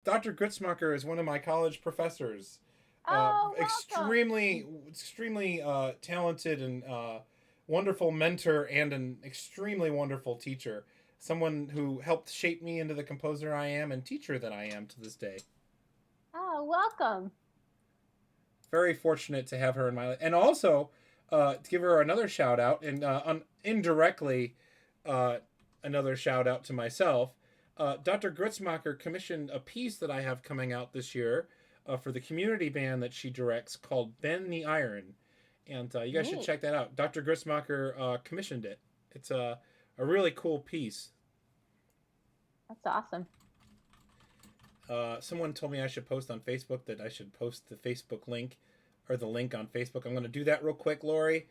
Dr. Gritzmacher is one of my college professors. Oh, welcome. Extremely talented and wonderful mentor and an extremely wonderful teacher. Someone who helped shape me into the composer I am and teacher that I am to this day. Oh, welcome. Very fortunate to have her in my life, and also to give her another shout out and indirectly uh, another shout out to myself. Dr. Gritzmacher commissioned a piece that I have coming out this year for the community band that she directs called "Bend the Iron," and you guys should Neat. check that out. Dr. Gritzmacher commissioned it. It's a really cool piece. That's awesome. Someone told me I should post on Facebook that I should post the Facebook link or the link on Facebook. I'm going to do that real quick, Lori,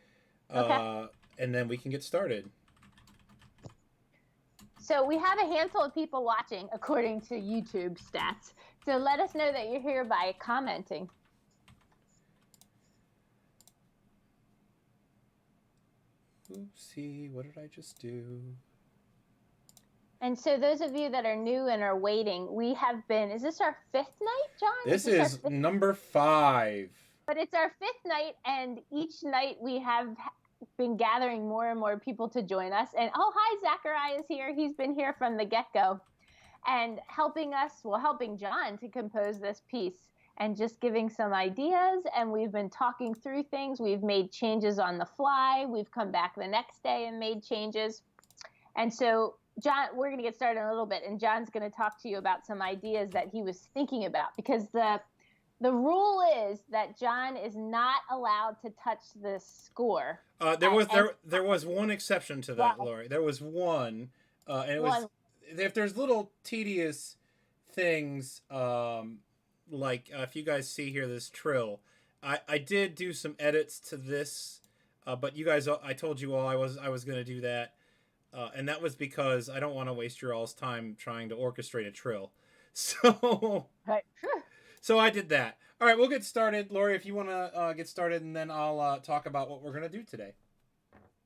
Okay. uh, and then we can get started. So we have a handful of people watching according to YouTube stats. So let us know that you're here by commenting. Oopsie, what did I just do? And so those of you that are new and are waiting, we have been, is this our fifth night, John? This is number 5. But it's our fifth night, and each night we have been gathering more and more people to join us. And oh, hi, Zachariah is here. He's been here from the get-go and helping John to compose this piece and just giving some ideas. And we've been talking through things. We've made changes on the fly. We've come back the next day and made changes. And so John, we're going to get started in a little bit, and John's going to talk to you about some ideas that he was thinking about, because the rule is that John is not allowed to touch the score. There was one exception to that, Lori. There was one, and it was if there's little tedious things, like if you guys see here this trill, I did do some edits to this, but you guys, I told you all I was going to do that. And that was because I don't want to waste your all's time trying to orchestrate a trill. So, right. So I did that. All right, we'll get started. Lori, if you want to get started, and then I'll talk about what we're going to do today.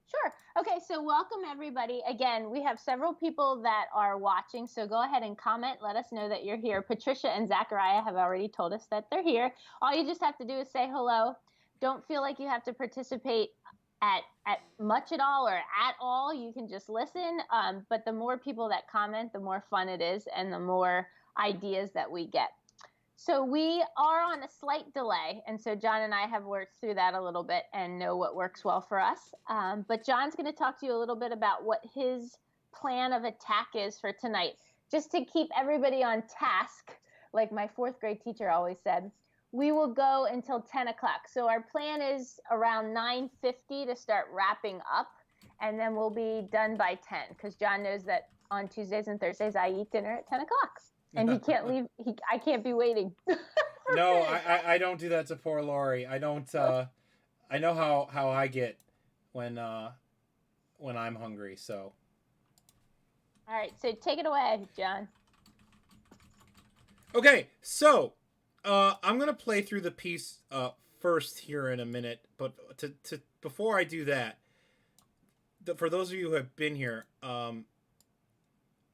Sure. Okay, so welcome everybody. Again, we have several people that are watching, so go ahead and comment. Let us know that you're here. Patricia and Zachariah have already told us that they're here. All you just have to do is say hello. Don't feel like you have to participate at much at all or at all. You can just listen. But the more people that comment, the more fun it is and the more ideas that we get. So we are on a slight delay, and so John and I have worked through that a little bit and know what works well for us. But John's going to talk to you a little bit about what his plan of attack is for tonight. Just to keep everybody on task, like my 4th grade teacher always said, we will go until 10 o'clock. So our plan is around 9:50 to start wrapping up, and then we'll be done by 10, because John knows that on Tuesdays and Thursdays I eat dinner at 10 o'clock. And he can't leave. I can't be waiting. No, I don't do that to poor Lori. I don't. I know how I get when I'm hungry. So. All right, so take it away, John. Okay, so I'm gonna play through the piece first here in a minute, but to before I do that, for those of you who have been here,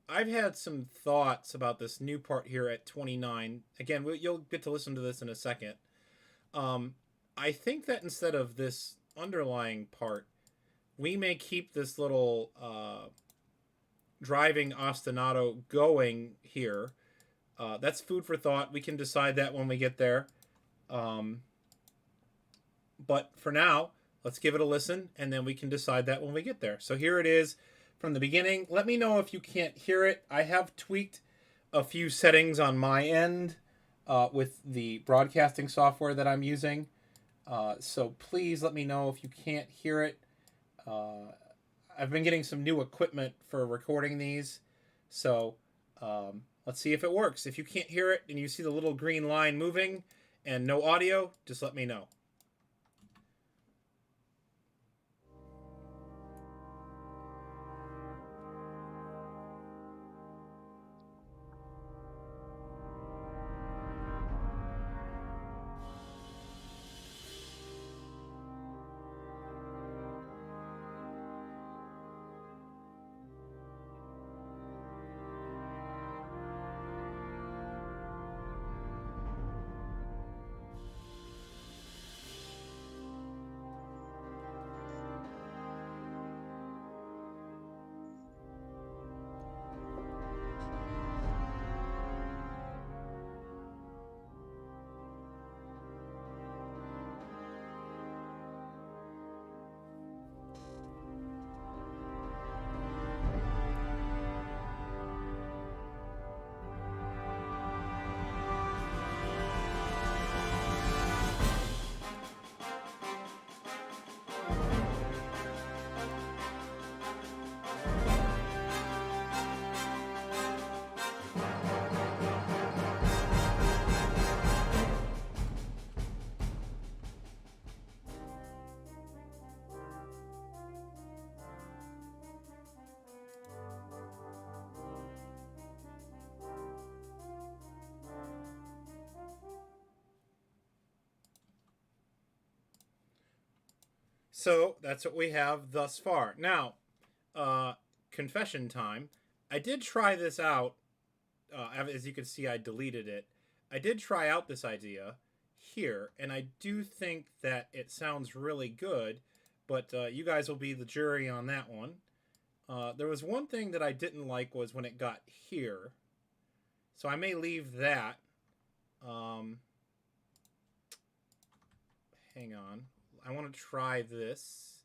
I've had some thoughts about this new part here at 29. Again, you'll get to listen to this in a second. I think that instead of this underlying part, we may keep this little driving ostinato going here. That's food for thought. We can decide that when we get there. But for now, let's give it a listen, and then we can decide that when we get there. So here it is from the beginning. Let me know if you can't hear it. I have tweaked a few settings on my end with the broadcasting software that I'm using. So please let me know if you can't hear it. I've been getting some new equipment for recording these. So let's see if it works. If you can't hear it and you see the little green line moving and no audio, just let me know. So that's what we have thus far. Now, confession time. I did try this out. As you can see, I deleted it. I did try out this idea here, and I do think that it sounds really good, but you guys will be the jury on that one. There was one thing that I didn't like was when it got here. So I may leave that. Hang on. I want to try this.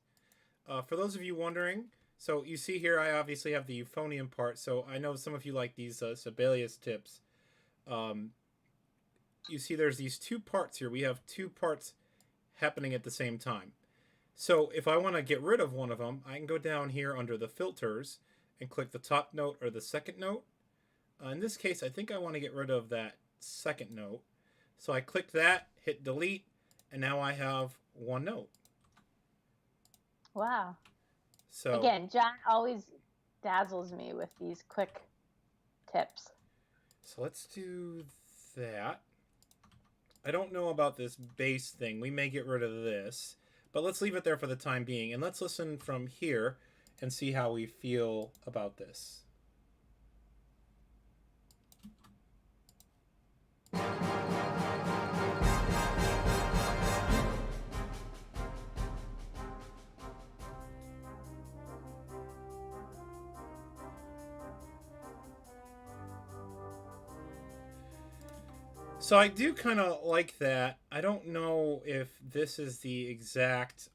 For those of you wondering, so you see here I obviously have the euphonium part, so I know some of you like these Sibelius tips. You see there's these two parts here. We have two parts happening at the same time. So if I want to get rid of one of them, I can go down here under the filters and click the top note or the second note. In this case, I think I want to get rid of that second note. So I click that, hit delete, and now I have one note. Wow. So again, John always dazzles me with these quick tips. So let's do that. I don't know about this bass thing. We may get rid of this, but let's leave it there for the time being. And let's listen from here and see how we feel about this. So I do kind of like that. I don't know if this is the exact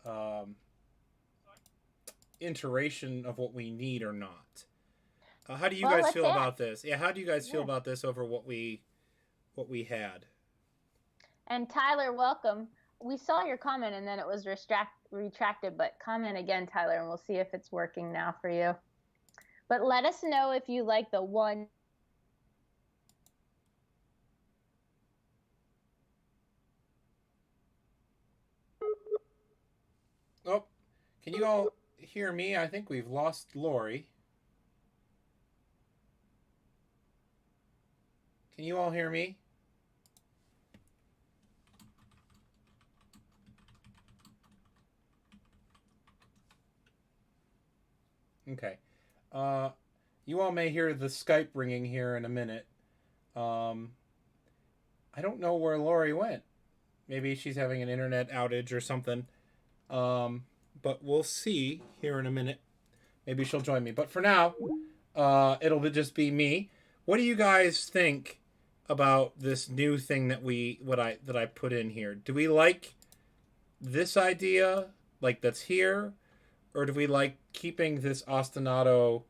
iteration of what we need or not. How do you guys feel about this? Yeah, how do you guys feel about this over what we had? And Tyler, welcome. We saw your comment and then it was retracted, but comment again, Tyler, and we'll see if it's working now for you. But let us know if you like the one. Oh, can you all hear me? I think we've lost Lori. Can you all hear me? Okay. You all may hear the Skype ringing here in a minute. I don't know where Lori went. Maybe she's having an internet outage or something. But we'll see here in a minute. Maybe she'll join me. But for now, it'll just be me. What do you guys think about this new thing that I put in here? Do we like this idea, like that's here, or do we like keeping this ostinato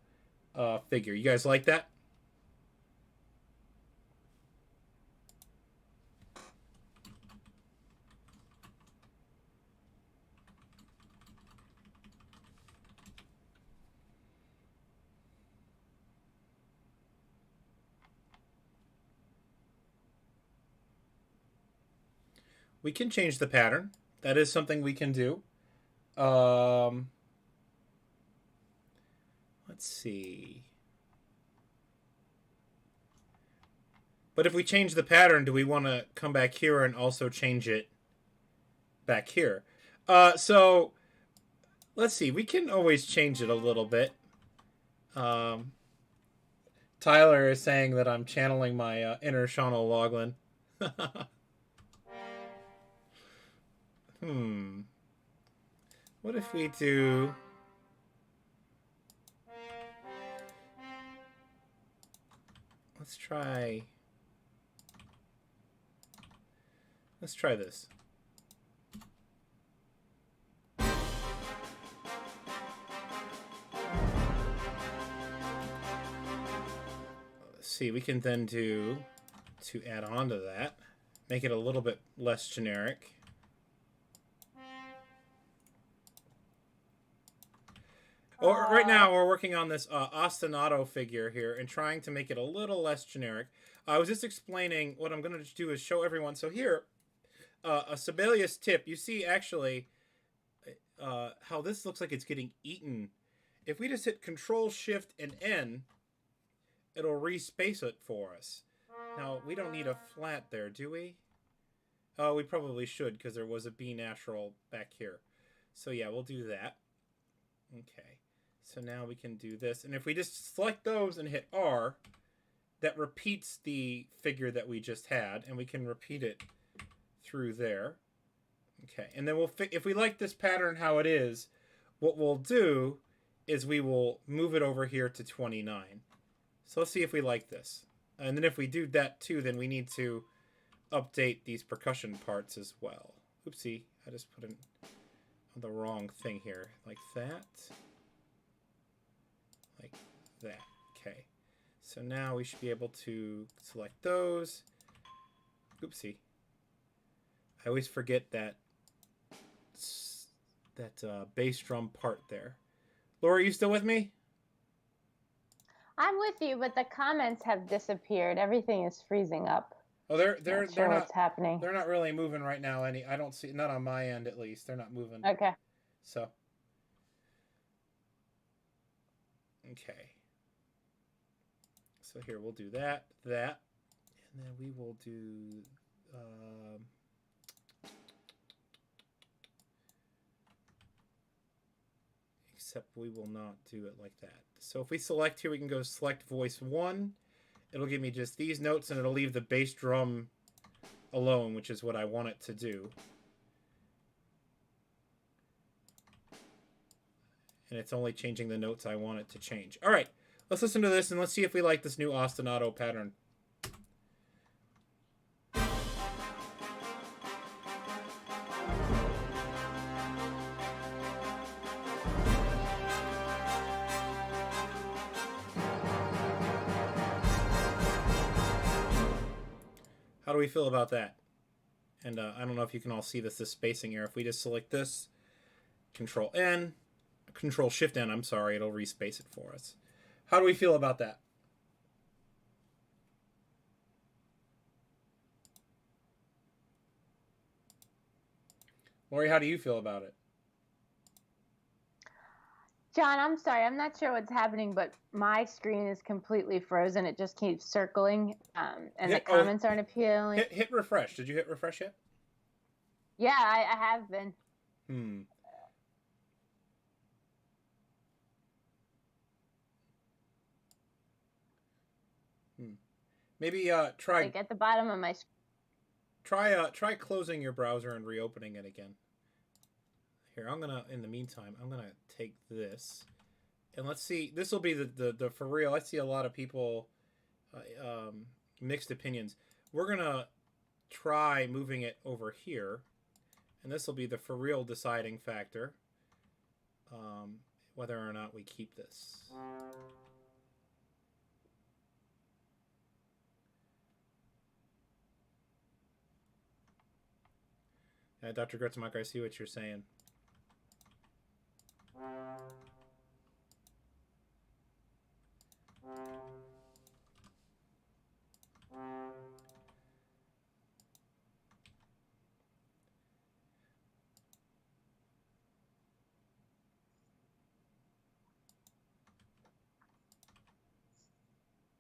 figure? You guys like that? We can change the pattern. That is something we can do. Let's see. But if we change the pattern, do we want to come back here and also change it back here? So let's see. We can always change it a little bit. Tyler is saying that I'm channeling my inner Sean O'Loughlin. What if we do... Let's try this. Let's see, we can then do, to add on to that, make it a little bit less generic. Right now, we're working on this ostinato figure here and trying to make it a little less generic. I was just explaining what I'm going to do is show everyone. So here, a Sibelius tip. You see actually how this looks like it's getting eaten. If we just hit Control Shift and N, it'll respace it for us. Now, we don't need a flat there, do we? Oh, we probably should because there was a B natural back here. So yeah, we'll do that. Okay. So now we can do this. And if we just select those and hit R, that repeats the figure that we just had, and we can repeat it through there. Okay. And then if we like this pattern how it is, what we'll do is we will move it over here to 29. So let's see if we like this. And then if we do that too, then we need to update these percussion parts as well. Oopsie, I just put in the wrong thing here. Like that. Like that. Okay. So now we should be able to select those. Oopsie. I always forget that bass drum part there. Laura, are you still with me? I'm with you, but the comments have disappeared. Everything is freezing up. Oh, they're sure not what's happening. They're not really moving right now. I don't see, not on my end at least. They're not moving. Okay. So. Okay. So here we'll do that, and then we will do. Except we will not do it like that. So if we select here, we can go select voice 1. It'll give me just these notes, and it'll leave the bass drum alone, which is what I want it to do. And it's only changing the notes I want it to change. All right, let's listen to this, and let's see if we like this new ostinato pattern. How do we feel about that? And I don't know if you can all see this spacing here. If we just select this, Control N, Control Shift N, I'm sorry, it'll respace it for us. How do we feel about that? Lori, how do you feel about it? John, I'm sorry. I'm not sure what's happening, but my screen is completely frozen. It just keeps circling, and the comments aren't appealing. Hit refresh. Did you hit refresh yet? Yeah, I have been. Maybe try. Like at the bottom of my screen. Try closing your browser and reopening it again. Here, in the meantime, I'm gonna take this, and let's see. This will be the for real. I see a lot of people, mixed opinions. We're gonna try moving it over here, and this will be the for real deciding factor, whether or not we keep this. Dr. Grutzmacher, I see what you're saying.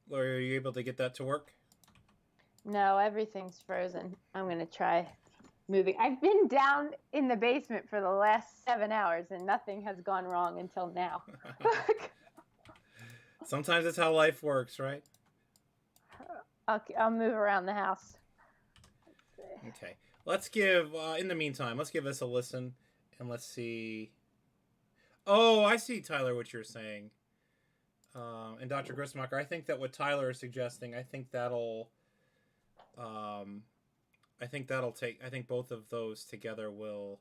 Lori, are you able to get that to work? No, everything's frozen. I'm going to try moving. I've been down in the basement for the last 7 hours, and nothing has gone wrong until now. Sometimes that's how life works, right? I'll move around the house. Okay. Let's give, in the meantime, let's give this a listen, and let's see. Oh, I see, Tyler, what you're saying. And Dr. Grissmacher, I think that what Tyler is suggesting, I think that'll take, I think both of those together will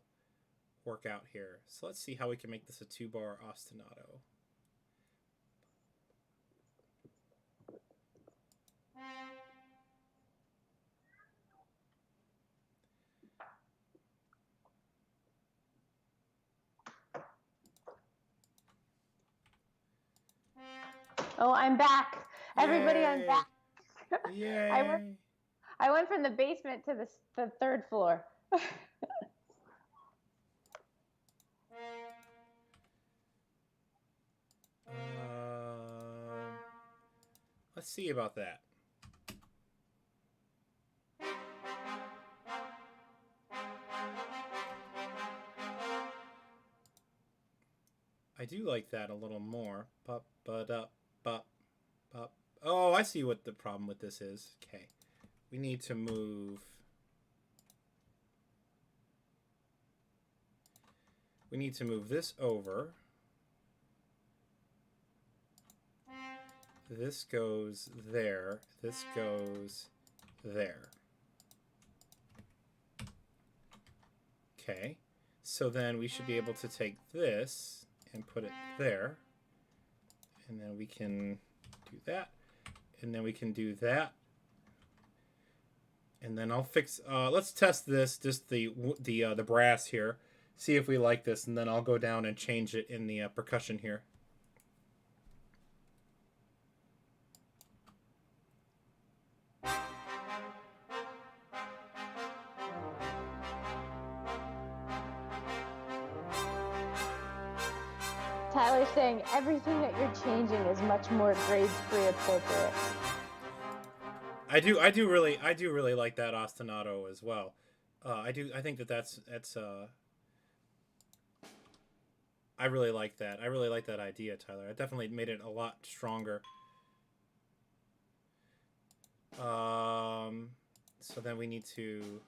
work out here. So let's see how we can make this a 2-bar ostinato. Oh, I'm back. Yay. Everybody, I'm back. Yay. I went from the basement to the 3rd floor. Let's see about that. I do like that a little more. Pop, ba-da, pop, pop. Oh, I see what the problem with this is. Okay. We need to move... We need to move this over. This goes there. This goes there. Okay. So then we should be able to take this and put it there. And then we can do that. And then we can do that. And then I'll fix... let's test this, just the brass here. See if we like this. And then I'll go down and change it in the percussion here. Tyler's saying everything that you're changing is much more grade 3 appropriate. I do really like that ostinato as well. I think that's I really like that. I really like that idea, Tyler. It definitely made it a lot stronger. So then we need to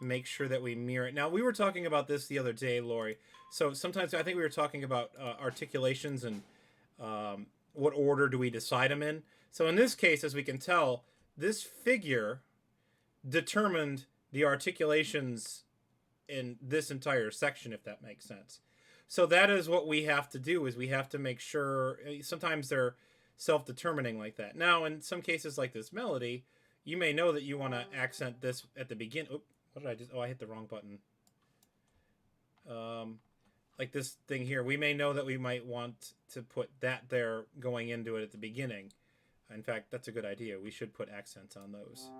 make sure that we mirror it. Now, we were talking about this the other day, Lori. So sometimes I think we were talking about articulations and what order do we decide them in. So in this case, as we can tell, this figure determined the articulations in this entire section, if that makes sense. So that is what we have to do, is we have to make sure, sometimes they're self-determining like that. Now, in some cases like this melody, you may know that you want to accent this at the beginning. Oop, what did I just... Oh, I hit the wrong button. Like this thing here, we may know that we might want to put that there going into it at the beginning. In fact, that's a good idea. We should put accents on those.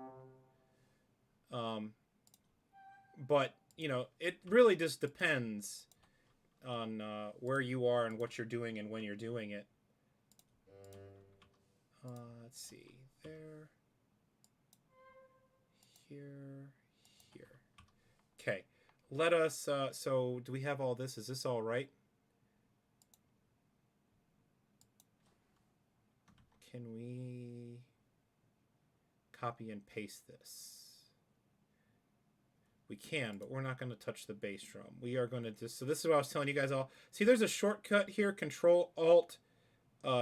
But, you know, it really just depends on where you are and what you're doing and when you're doing it. Let's see. There. Here. Here. Okay. Let us... so, do we have all this? Is this all right? Can we copy and paste this? We can, but we're not going to touch the bass drum. We are going to just... So this is what I was telling you guys all. See, there's a shortcut here. Control Alt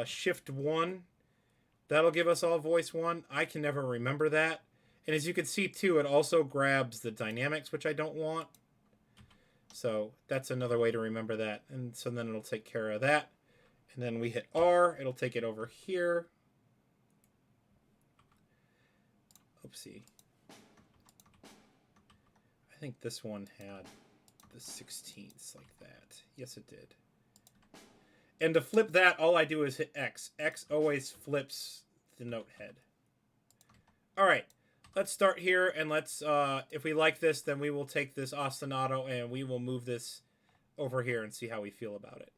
Shift 1. That'll give us all voice 1. I can never remember that. And as you can see, too, it also grabs the dynamics, which I don't want. So that's another way to remember that. And so then it'll take care of that. And then we hit R. It'll take it over here. Oopsie. I think this one had the 16ths like that. Yes, it did. And to flip that, all I do is hit X. X always flips the note head. All right. Let's start here, and let's, if we like this, then we will take this ostinato and we will move this over here and see how we feel about it.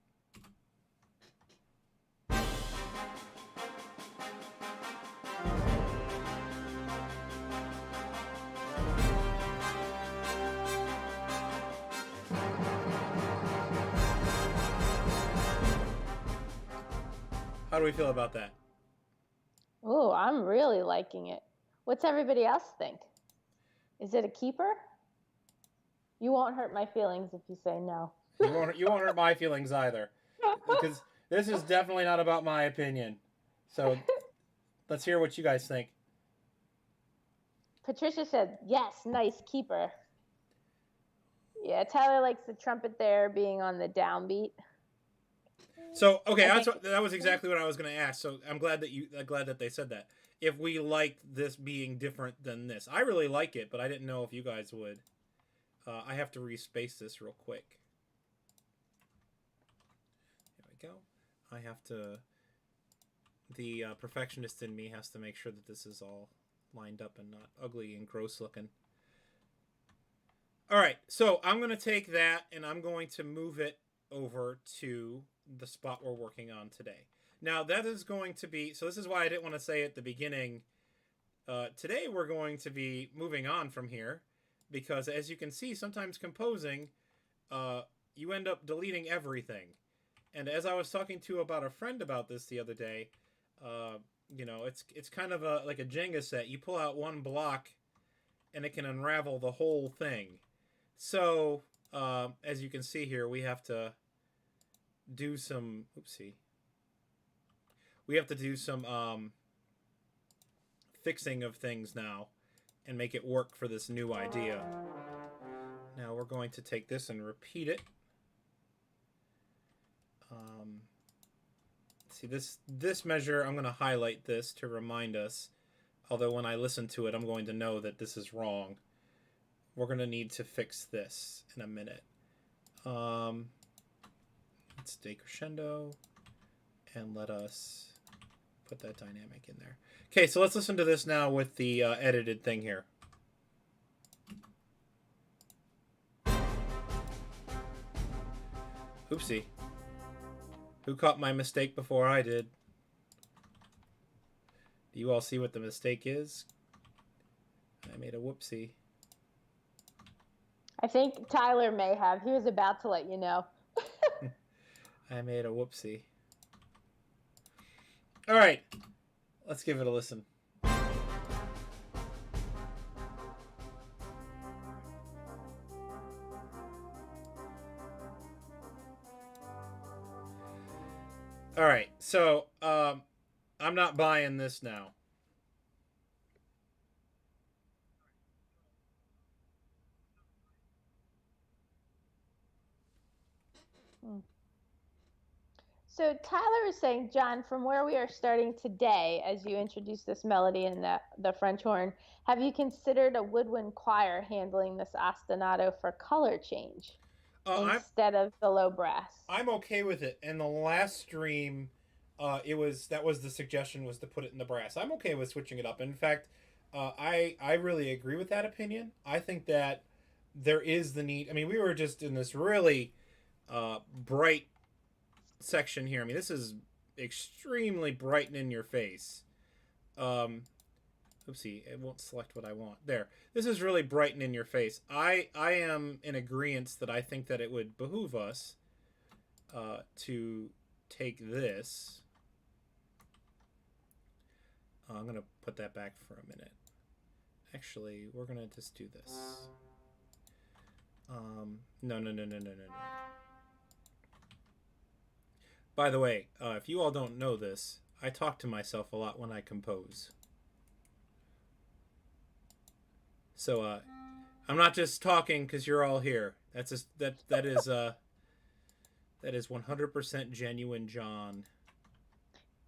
How do we feel about that? Oh, I'm really liking it. What's everybody else think? Is it a keeper? You won't hurt my feelings if you say no. You won't hurt my feelings either. Because this is definitely not about my opinion. So let's hear what you guys think. Patricia said, yes, nice keeper. Yeah, Tyler likes the trumpet there being on the downbeat. So, okay, that was exactly what I was going to ask. So I'm glad that they said that. If we liked this being different than this. I really like it, but I didn't know if you guys would. I have to respace this real quick. There we go. I have to... The perfectionist in me has to make sure that this is all lined up and not ugly and gross looking. All right, so I'm going to take that and I'm going to move it over to the spot we're working on today. Now, that is going to be... So this is why I didn't want to say at the beginning, today we're going to be moving on from here, because as you can see, sometimes composing, you end up deleting everything. And as I was talking to about a friend about this the other day, it's kind of like a Jenga set. You pull out one block, and it can unravel the whole thing. So as you can see here, we have to do some. Oopsie. We have to do some fixing of things now, and make it work for this new idea. Now we're going to take this and repeat it. See this measure, I'm going to highlight this to remind us, although when I listen to it I'm going to know that this is wrong. We're going to need to fix this in a minute. Let's decrescendo, and let us put that dynamic in there. Okay, so let's listen to this now with the edited thing here. Oopsie. Who caught my mistake before I did? Do you all see what the mistake is? I made a whoopsie. I think Tyler may have. He was about to let you know. I made a whoopsie. All right, let's give it a listen. All right, so I'm not buying this now. So Tyler is saying, John, from where we are starting today, as you introduce this melody and the French horn, have you considered a woodwind choir handling this ostinato for color change instead of the low brass? I'm okay with it. In the last stream, that was the suggestion, was to put it in the brass. I'm okay with switching it up. In fact, I really agree with that opinion. I think that there is the need. I mean, we were just in this really bright section here. I mean, this is extremely bright and in your face. Oopsie, it won't select what I want. There. This is really bright and in your face. I am in agreement that I think that it would behoove us to take this. I'm going to put that back for a minute. Actually, we're going to just do this. No. By the way, if you all don't know this, I talk to myself a lot when I compose. So I'm not just talking because you're all here. That is 100% genuine, John.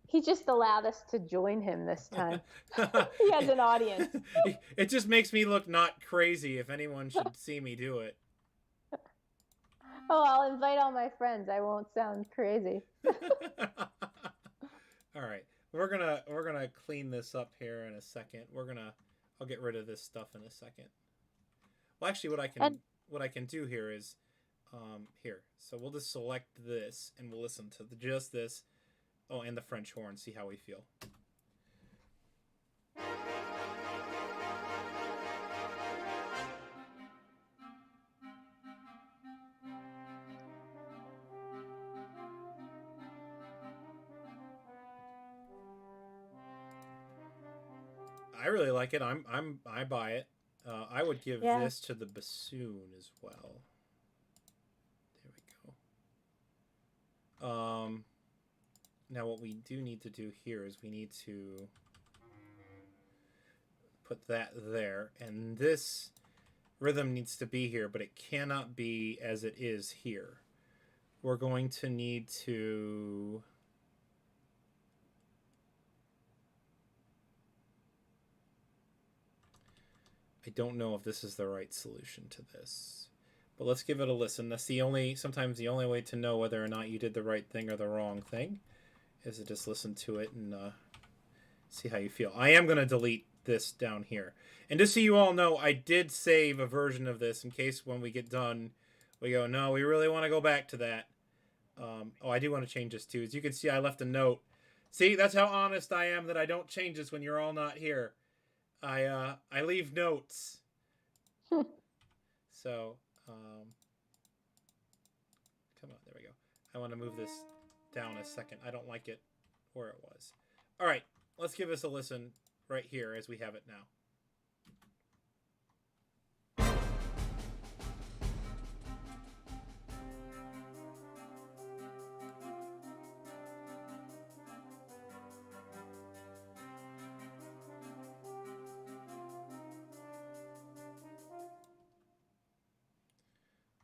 He just allowed us to join him this time. He has an audience. It just makes me look not crazy if anyone should see me do it. Oh, I'll invite all my friends. I won't sound crazy. All right, we're gonna clean this up here in a second. I'll get rid of this stuff in a second. Well, actually, what I can do here is here. So we'll just select this and we'll listen to just this. Oh, and the French horn. See how we feel. I really like it. I buy it. I would give this to the bassoon as well. There we go. Now what we do need to do here is we need to put that there, and this rhythm needs to be here, but it cannot be as it is here. We're going to need to I don't know if this is the right solution to this, but let's give it a listen. That's sometimes the only way to know whether or not you did the right thing or the wrong thing is to just listen to it and see how you feel. I am going to delete this down here. And just so you all know, I did save a version of this in case when we get done, we go, no, we really want to go back to that. I do want to change this too. As you can see, I left a note. See, that's how honest I am, that I don't change this when you're all not here. I leave notes. So, come on, there we go. I want to move this down a second. I don't like it where it was. All right, let's give this a listen right here as we have it now.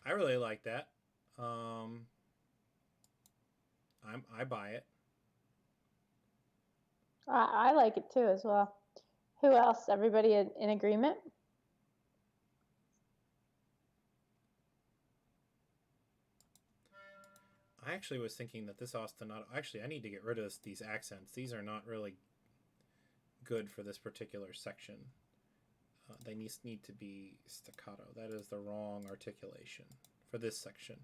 I really like that. I buy it. I like it too as well. Who else? Everybody in agreement? I actually was thinking that this ostinato. Actually, I need to get rid of these accents. These are not really good for this particular section. They need to be staccato. That is the wrong articulation for this section.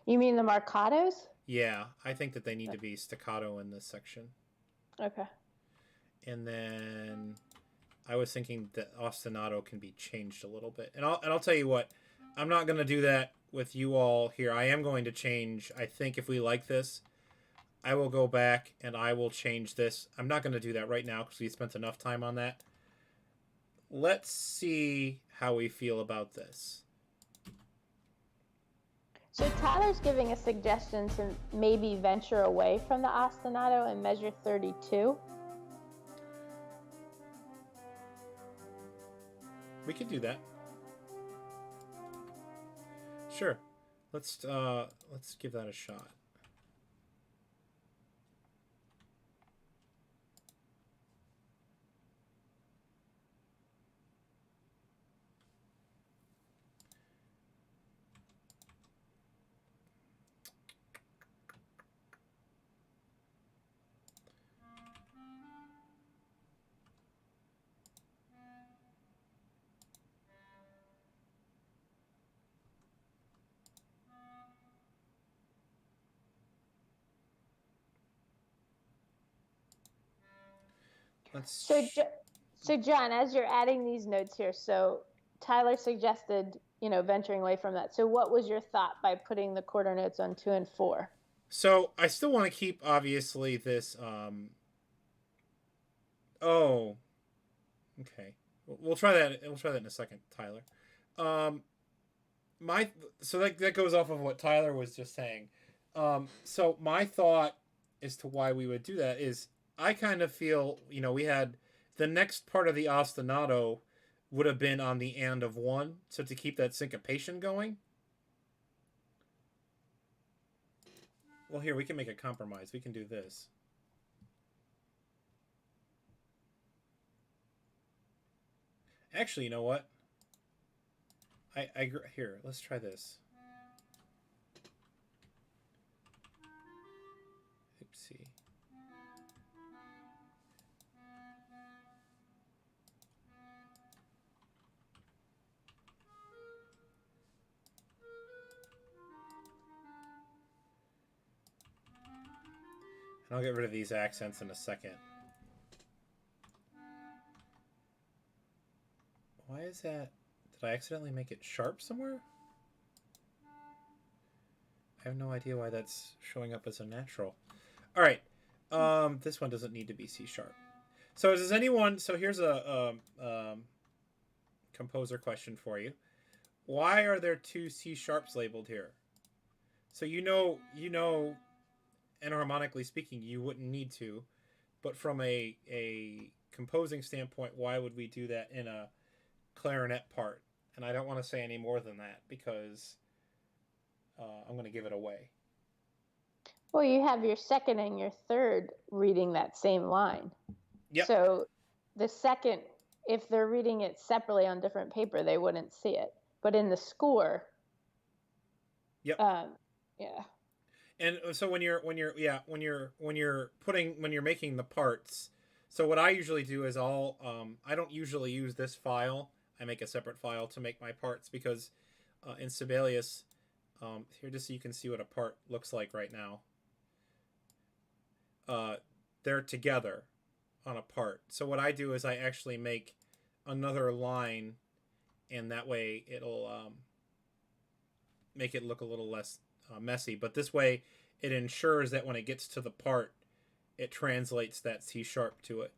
You mean the marcatos? Yeah, I think that they need to be staccato in this section. Okay. And then I was thinking that ostinato can be changed a little bit. And I'll tell you what, I'm not going to do that with you all here. I am going to change. I think if we like this, I will go back and I will change this. I'm not going to do that right now because we spent enough time on that. Let's see how we feel about this. So Tyler's giving a suggestion to maybe venture away from the ostinato and measure 32. We could do that. Sure. Let's give that a shot. So John, as you're adding these notes here, so Tyler suggested, venturing away from that. So what was your thought by putting the quarter notes on 2 and 4? So I still want to keep obviously this. Oh, okay. We'll try that. We'll try that in a second, Tyler. So that goes off of what Tyler was just saying. So my thought as to why we would do that is I kind of feel we had the next part of the ostinato would have been on the and of one, so to keep that syncopation going. Well, here we can make a compromise. We can do this. Actually, you know what? Here, let's try this. Oopsie. And I'll get rid of these accents in a second. Why is that? Did I accidentally make it sharp somewhere? I have no idea why that's showing up as a natural. All right. This one doesn't need to be C sharp. So does anyone? So here's a composer question for you. Why are there two C sharps labeled here? So enharmonically speaking, you wouldn't need to, but from a composing standpoint, why would we do that in a clarinet part? And I don't want to say any more than that because I'm going to give it away. Well, you have your second and your third reading that same line. Yep. So the second, if they're reading it separately on different paper, they wouldn't see it. But in the score, yep. Yeah. And so when you're making the parts, so what I usually do is I don't usually use this file. I make a separate file to make my parts because in Sibelius, here just so you can see what a part looks like right now. They're together on a part. So what I do is I actually make another line, and that way it'll make it look a little less messy. But this way, it ensures that when it gets to the part, it translates that C sharp to it.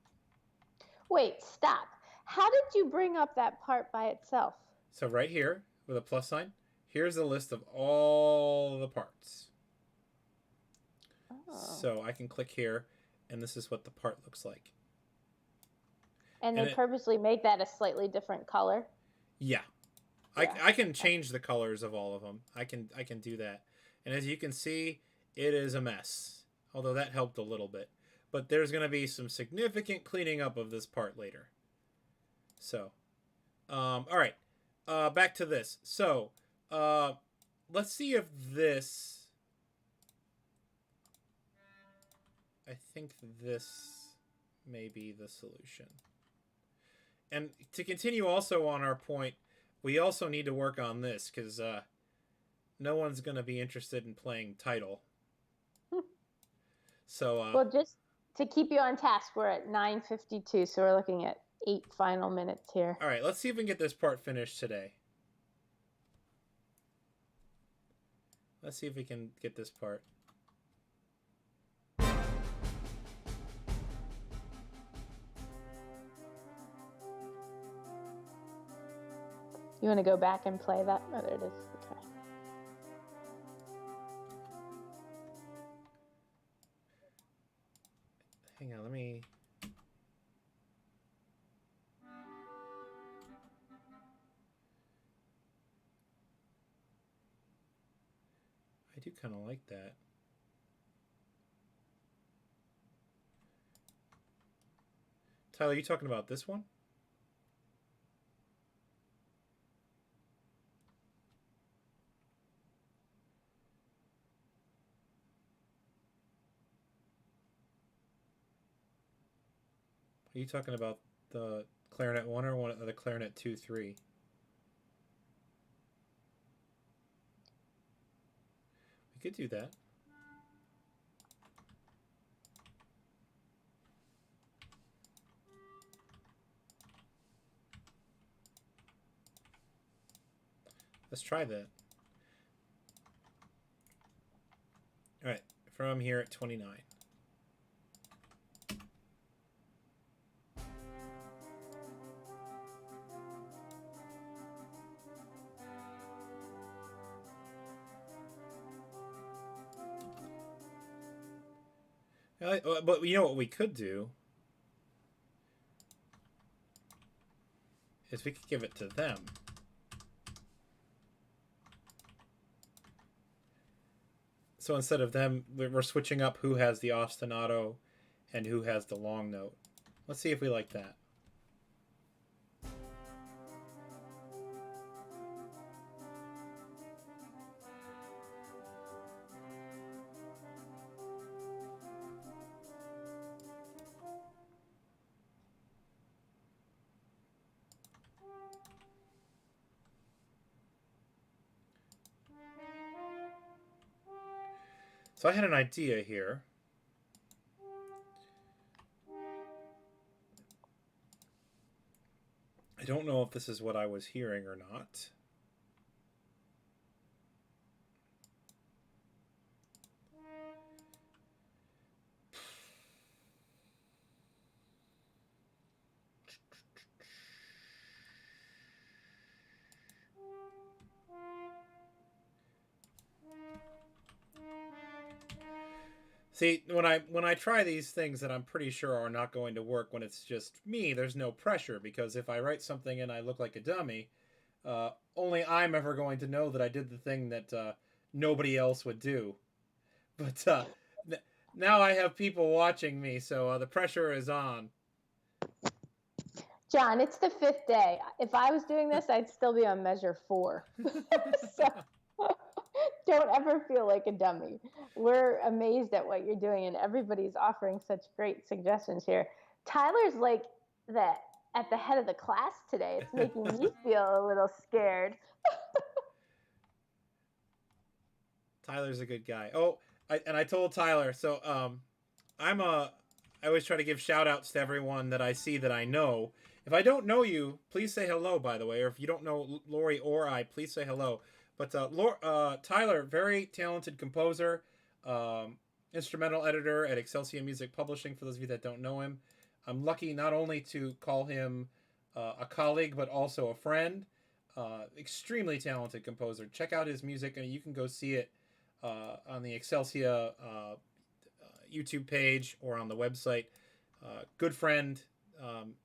Wait, stop. How did you bring up that part by itself? So right here with a plus sign, here's a list of all the parts. Oh. So I can click here, and this is what the part looks like. And they purposely make that a slightly different color? Yeah. I can change the colors of all of them. I can do that. And as you can see, it is a mess. Although that helped a little bit. But there's going to be some significant cleaning up of this part later. So, all right. Back to this. So, let's see if this... I think this may be the solution. And to continue also on our point, we also need to work on this, because no one's going to be interested in playing title. So, well, just to keep you on task, we're at 9:52, so we're looking at 8 final minutes here. All right, let's see if we can get this part finished today. Let's see if we can get this part. You want to go back and play that? Oh, there it is. Okay. Hang on, let me... I do kind of like that. Tyler, you talking about this one? Are you talking about the clarinet 1 or one of the clarinet 2, 3? We could do that. Let's try that. All right, from here at 29. But you know what we could do is we could give it to them. So instead of them, we're switching up who has the ostinato and who has the long note. Let's see if we like that. So I had an idea here. I don't know if this is what I was hearing or not. See, when I try these things that I'm pretty sure are not going to work when it's just me, there's no pressure, because if I write something and I look like a dummy, only I'm ever going to know that I did the thing that nobody else would do. But now I have people watching me, so the pressure is on. John, it's the 5th day. If I was doing this, I'd still be on measure 4. So don't ever feel like a dummy. We're amazed at what you're doing, and everybody's offering such great suggestions here. Tyler's like at the head of the class today. It's making me feel a little scared. Tyler's a good guy. Oh, I told Tyler, so I always try to give shout outs to everyone that I see that I know. If I don't know you, please say hello, by the way. Or if you don't know Lori or I, please say hello. But Tyler, very talented composer. instrumental editor at Excelsior Music Publishing, for those of you that don't know him. I'm lucky not only to call him a colleague, but also a friend. Extremely talented composer. Check out his music, and you can go see it on the Excelsior YouTube page or on the website. Good friend.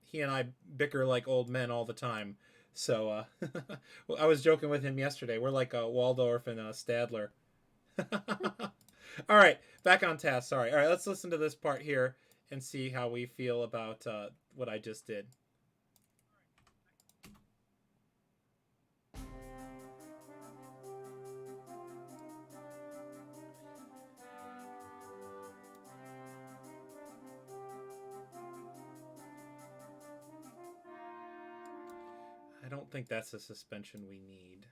He and I bicker like old men all the time. So I was joking with him yesterday. We're like Waldorf and Stadler. All right, back on task. Sorry. All right, let's listen to this part here and see how we feel about what I just did. I don't think that's a suspension we need.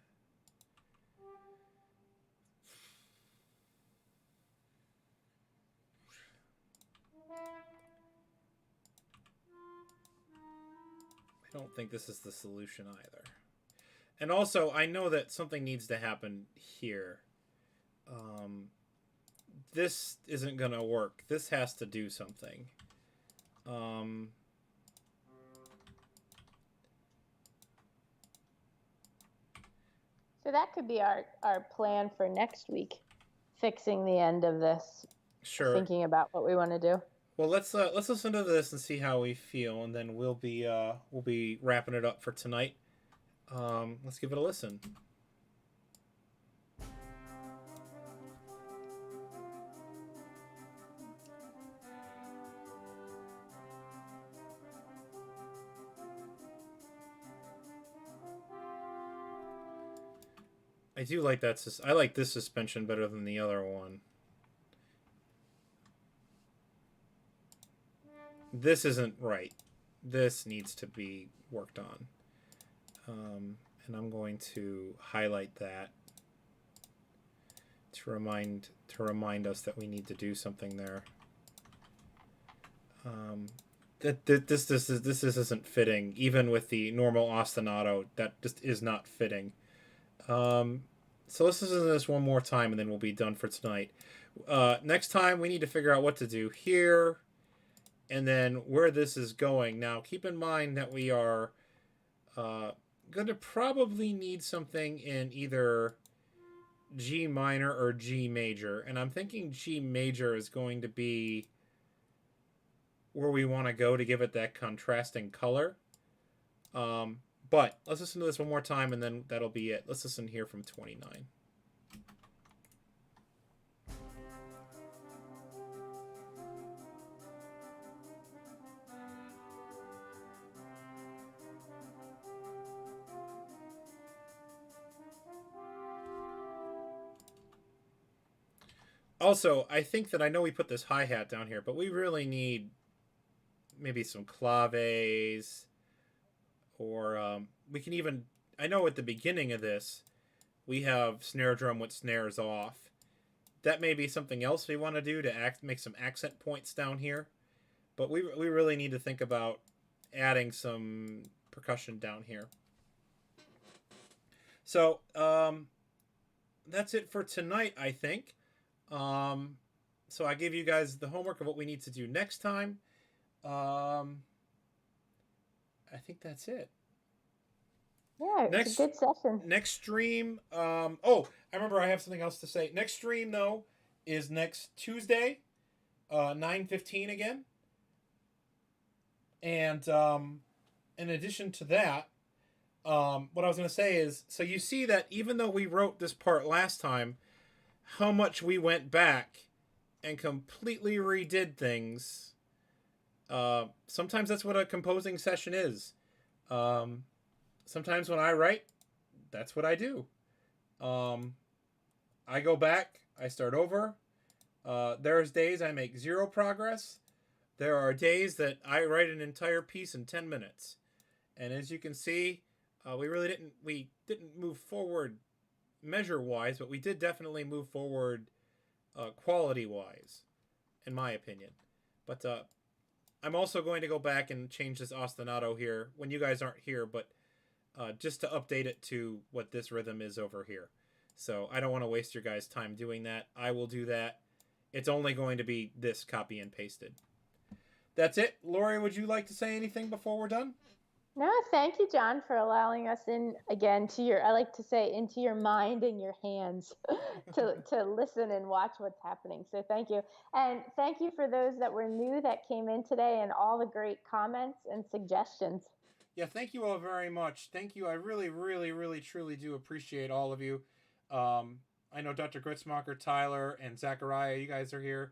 I don't think this is the solution either. And also, I know that something needs to happen here. This isn't going to work. This has to do something. So that could be our plan for next week, fixing the end of this. Sure. Thinking about what we want to do. Well, let's listen to this and see how we feel, and then we'll be wrapping it up for tonight. Let's give it a listen. I do like that. I like this suspension better than the other one. This isn't right. This needs to be worked on. And I'm going to highlight that to remind us that we need to do something there. This isn't fitting, even with the normal ostinato. That just is not fitting. So let's listen to this one more time, and then we'll be done for tonight. Next time, we need to figure out what to do here, and then where this is going. Now, keep in mind that we are going to probably need something in either G minor or G major, and I'm thinking G major is going to be where we want to go to give it that contrasting color. But let's listen to this one more time, and then that'll be it. Let's listen here from 29. Also, I think that I know we put this hi-hat down here, but we really need maybe some claves, or we can even... I know at the beginning of this, we have snare drum with snares off. That may be something else we want to do to make some accent points down here. But we really need to think about adding some percussion down here. So, that's it for tonight, I think. So I gave you guys the homework of what we need to do next time. I think that's it. Yeah, it's a good session. Next stream. Oh, I remember I have something else to say. Next stream, though, is next Tuesday, 9:15 again. And in addition to that, what I was going to say is, so you see that even though we wrote this part last time, how much we went back and completely redid things. Sometimes that's what a composing session is. Sometimes when I write, that's what I do. I go back, I start over. There's days I make zero progress. There are days that I write an entire piece in 10 minutes. And as you can see, we didn't move forward measure-wise, but we did definitely move forward quality-wise, in my opinion. But I'm also going to go back and change this ostinato here when you guys aren't here, but just to update it to what this rhythm is over here. So I don't want to waste your guys' time doing that. I will do that. It's only going to be this copy and pasted. That's it. Lori, would you like to say anything before we're done? No, thank you, John, for allowing us in again to your, I like to say, into your mind and your hands to listen and watch what's happening. So thank you. And thank you for those that were new that came in today and all the great comments and suggestions. Yeah, thank you all very much. Thank you. I really, really, really, truly do appreciate all of you. I know Dr. Gritzmacher, Tyler, and Zachariah, you guys are here.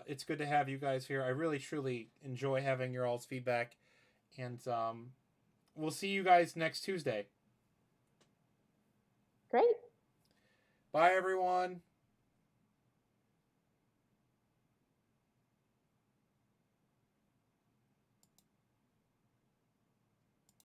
It's good to have you guys here. I really, truly enjoy having your all's feedback. And we'll see you guys next Tuesday. Great. Bye, everyone.